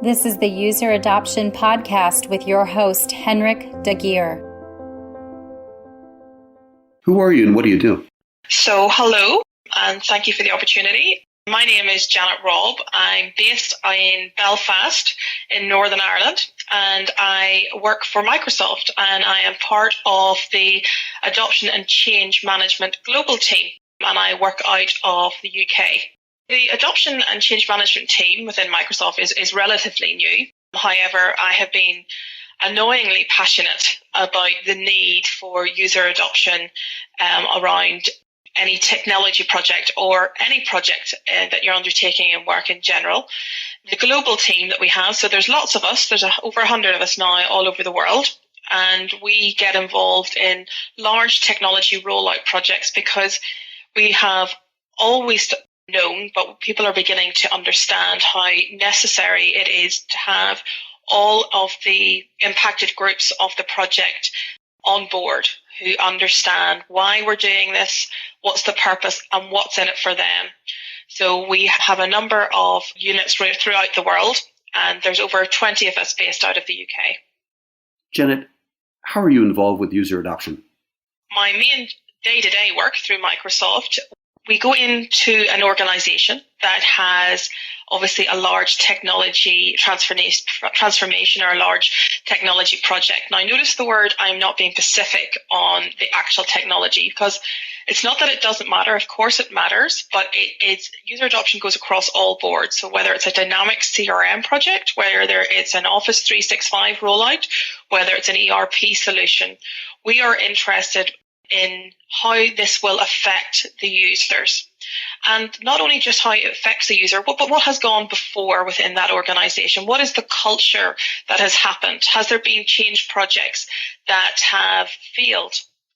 This is the User Adoption Podcast with your host, Henrik de Gyor. Who are you and what do you do? So, hello, and thank you for the opportunity. My name is Janet Robb. I'm based in Belfast in Northern Ireland, and I work for Microsoft, and I am part of the Adoption and Change Management Global Team, and I work out of the UK. The Adoption and Change Management team within Microsoft is relatively new. However, I have been annoyingly passionate about the need for user adoption around any technology project or any project that you're undertaking in work in general. The global team that we have, so there's lots of us, there's over 100 of us now all over the world, and we get involved in large technology rollout projects because we have always known, but people are beginning to understand how necessary it is to have all of the impacted groups of the project on board who understand why we're doing this, what's the purpose, and what's in it for them. So we have a number of units throughout the world, and there's over 20 of us based out of the UK. Janet, how are you involved with user adoption? My main day-to-day work through Microsoft, we go into an organization that has obviously a large technology transformation or a large technology project. Now, notice the word, I'm not being specific on the actual technology, because it's not that it doesn't matter. Of course it matters, but user adoption goes across all boards. So whether it's a dynamic CRM project, whether it's an Office 365 rollout, whether it's an ERP solution, we are interested in how this will affect the users. And not only just how it affects the user, but what has gone before within that organization. What is the culture that has happened? Has there been change projects that have failed?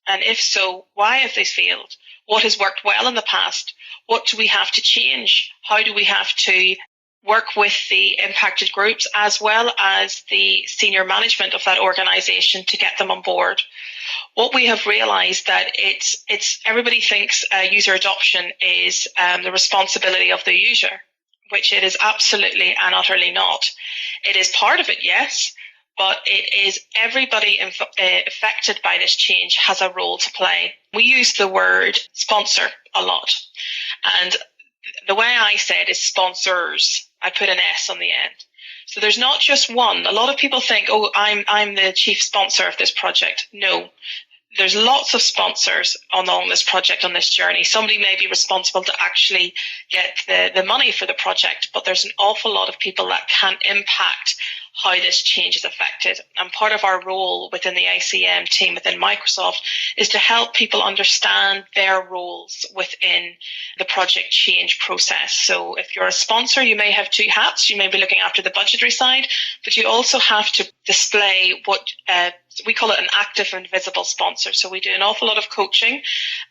And if so, why have they failed? What has worked well in the past? What do we have to change? How do we have to work with the impacted groups as well as the senior management of that organization to get them on board? What we have realized that it's everybody thinks user adoption is the responsibility of the user, which it is absolutely and utterly not. It is part of it, yes, but it is everybody affected by this change has a role to play. We use the word sponsor a lot, and the way I say it is sponsors. I put an S on the end. So there's not just one. A lot of people think, oh, I'm the chief sponsor of this project. No, there's lots of sponsors along this project, on this journey. Somebody may be responsible to actually get the money for the project, but there's an awful lot of people that can impact how this change is affected. And part of our role within the ICM team within Microsoft is to help people understand their roles within the project change process. So if you're a sponsor, you may have two hats. You may be looking after the budgetary side, but you also have to display what we call it an active and visible sponsor. So we do an awful lot of coaching,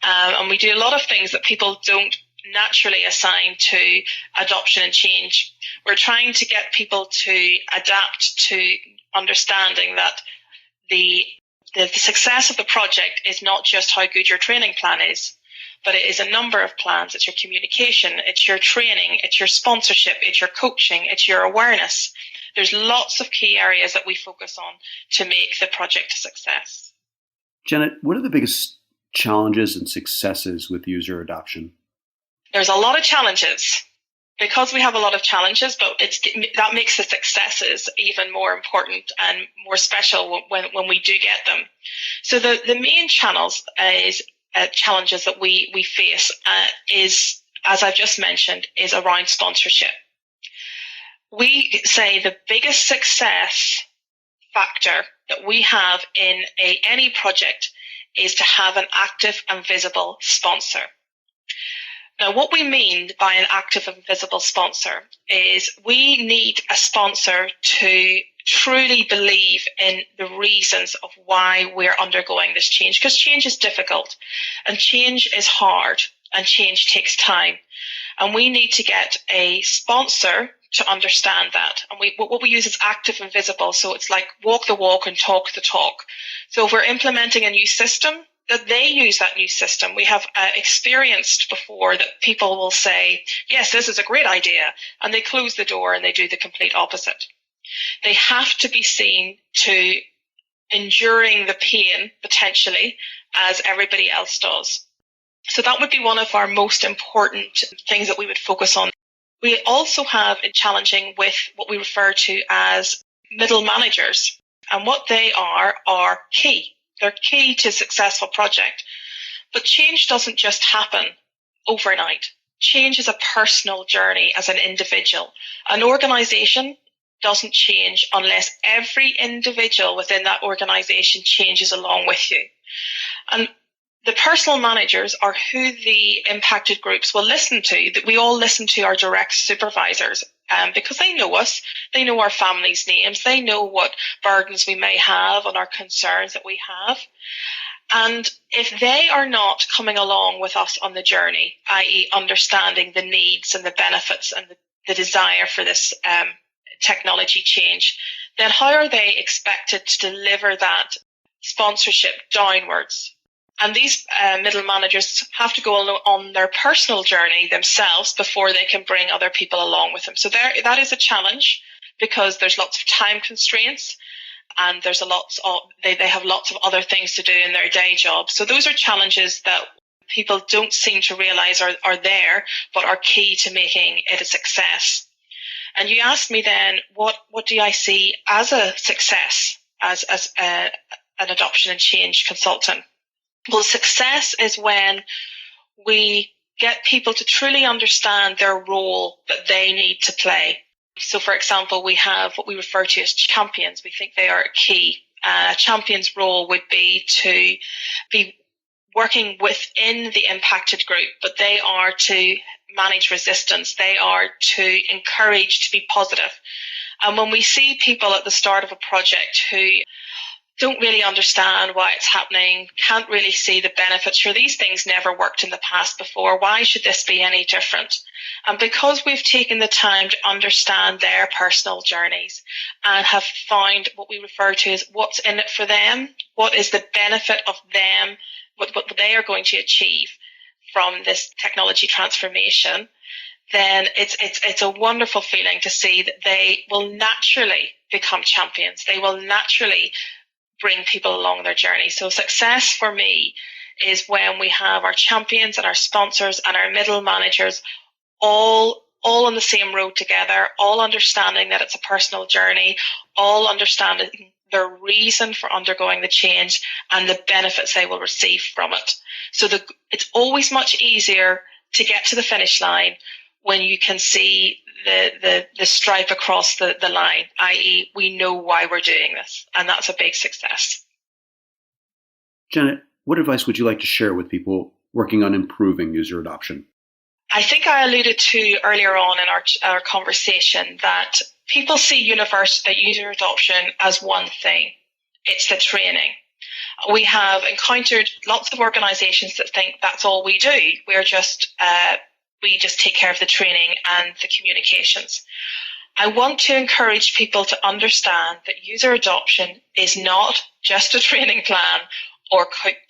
and we do a lot of things that people don't naturally assign to adoption and change. We're trying to get people to adapt to understanding that the success of the project is not just how good your training plan is, but it is a number of plans. It's your communication, it's your training, it's your sponsorship, it's your coaching, it's your awareness. There's lots of key areas that we focus on to make the project a success. Janet, what are the biggest challenges and successes with user adoption? There's a lot of challenges. Because we have a lot of challenges, but that makes the successes even more important and more special when we do get them. So the main challenges that we face is, as I've just mentioned, is around sponsorship. We say the biggest success factor that we have in any project is to have an active and visible sponsor. Now, what we mean by an active and visible sponsor is we need a sponsor to truly believe in the reasons of why we're undergoing this change, because change is difficult and change is hard and change takes time. And we need to get a sponsor to understand that. And what we use is active and visible. So it's like walk the walk and talk the talk. So if we're implementing a new system, that they use that new system. We have experienced before that people will say, yes, this is a great idea. And they close the door and they do the complete opposite. They have to be seen to enduring the pain, potentially, as everybody else does. So that would be one of our most important things that we would focus on. We also have it challenging with what we refer to as middle managers. And what they are key. They're key to a successful project. But change doesn't just happen overnight. Change is a personal journey as an individual. An organization doesn't change unless every individual within that organization changes along with you. And the personal managers are who the impacted groups will listen to. That we all listen to our direct supervisors because they know us, they know our families' names, they know what burdens we may have and our concerns that we have. And if they are not coming along with us on the journey, i.e. understanding the needs and the benefits and the desire for this technology change, then how are they expected to deliver that sponsorship downwards? And these middle managers have to go on their personal journey themselves before they can bring other people along with them. So that is a challenge because there's lots of time constraints and they have lots of other things to do in their day job. So those are challenges that people don't seem to realize are there, but are key to making it a success. And you asked me then, what do I see as a success as an adoption and change consultant? Well, success is when we get people to truly understand their role that they need to play. So, for example, we have what we refer to as champions. We think they are key. A champion's role would be to be working within the impacted group, but they are to manage resistance. They are to encourage to be positive. And when we see people at the start of a project who don't really understand why it's happening, can't really see the benefits. Sure, these things never worked in the past before. Why should this be any different? And because we've taken the time to understand their personal journeys and have found what we refer to as what's in it for them, what is the benefit of them, what they are going to achieve from this technology transformation, then it's a wonderful feeling to see that they will naturally become champions. They will naturally bring people along their journey. So success for me is when we have our champions and our sponsors and our middle managers all on the same road together, all understanding that it's a personal journey, all understanding their reason for undergoing the change and the benefits they will receive from it. So it's always much easier to get to the finish line when you can see the stripe across the line, i.e. we know why we're doing this, and that's a big success. Janet, what advice would you like to share with people working on improving user adoption? I think I alluded to earlier on in our conversation that people see user adoption as one thing. It's the training. We have encountered lots of organizations that think that's all we do. We just take care of the training and the communications. I want to encourage people to understand that user adoption is not just a training plan or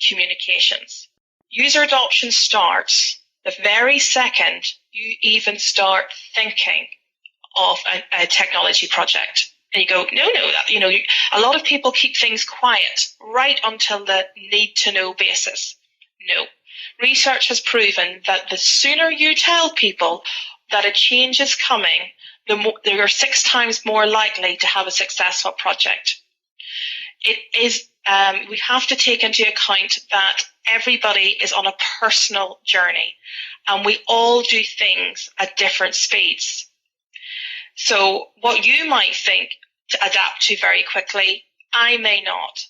communications. User adoption starts the very second you even start thinking of a technology project. And you go, no, a lot of people keep things quiet right until the need to know basis. No. Research has proven that the sooner you tell people that a change is coming, they are 6 times more likely to have a successful project. It is, we have to take into account that everybody is on a personal journey and we all do things at different speeds. So what you might think to adapt to very quickly, I may not.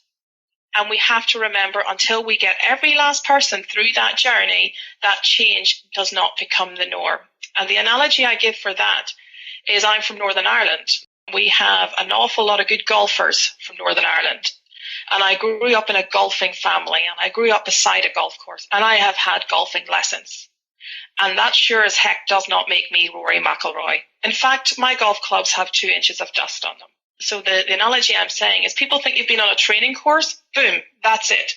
And we have to remember, until we get every last person through that journey, that change does not become the norm. And the analogy I give for that is I'm from Northern Ireland. We have an awful lot of good golfers from Northern Ireland. And I grew up in a golfing family, and I grew up beside a golf course, and I have had golfing lessons. And that sure as heck does not make me Rory McIlroy. In fact, my golf clubs have 2 inches of dust on them. So the analogy I'm saying is people think you've been on a training course, boom, that's it.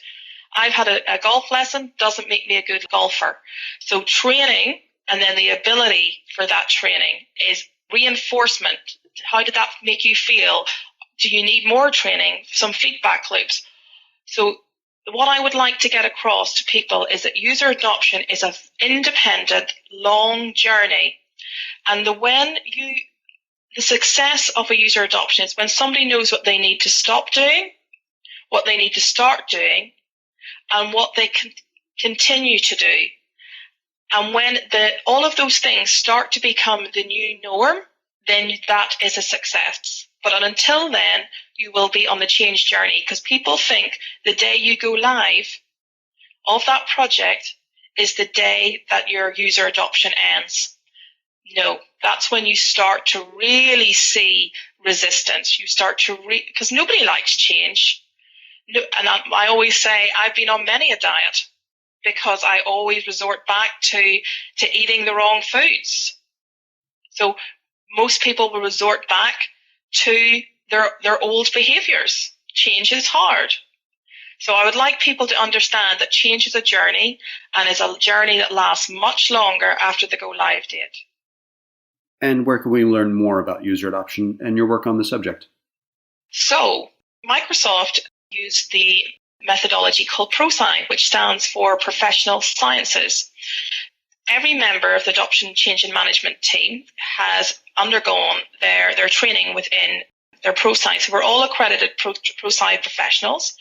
I've had a golf lesson, doesn't make me a good golfer. So training and then the ability for that training is reinforcement How did that make you feel? Do you need more training? Some feedback loops. So what I would like to get across to people is that user adoption is an independent, long journey. And the success of a user adoption is when somebody knows what they need to stop doing, what they need to start doing, and what they can continue to do. And when all of those things start to become the new norm, then that is a success. But until then, you will be on the change journey, because people think the day you go live of that project is the day that your user adoption ends. No, that's when you start to really see resistance. You start to because nobody likes change. No, and I always say I've been on many a diet because I always resort back to eating the wrong foods. So most people will resort back to their old behaviors. Change is hard. So I would like people to understand that change is a journey, and is a journey that lasts much longer after the go live date. And where can we learn more about user adoption and your work on the subject? So Microsoft used the methodology called ProSci, which stands for Professional Sciences. Every member of the Adoption Change and Management team has undergone their training within their ProSci. So we're all accredited ProSci professionals.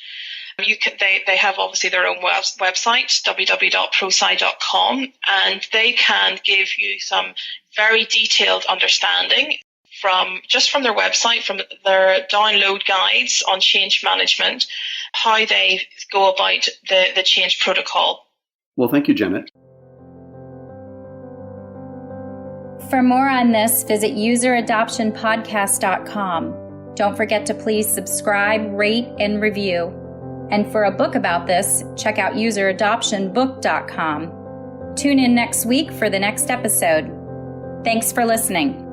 They have obviously their own website, www.prosci.com, and they can give you some very detailed understanding from their website, from their download guides on change management, how they go about the change protocol. Well, thank you, Janet. For more on this, visit useradoptionpodcast.com. Don't forget to please subscribe, rate, and review. And for a book about this, check out useradoptionbook.com. Tune in next week for the next episode. Thanks for listening.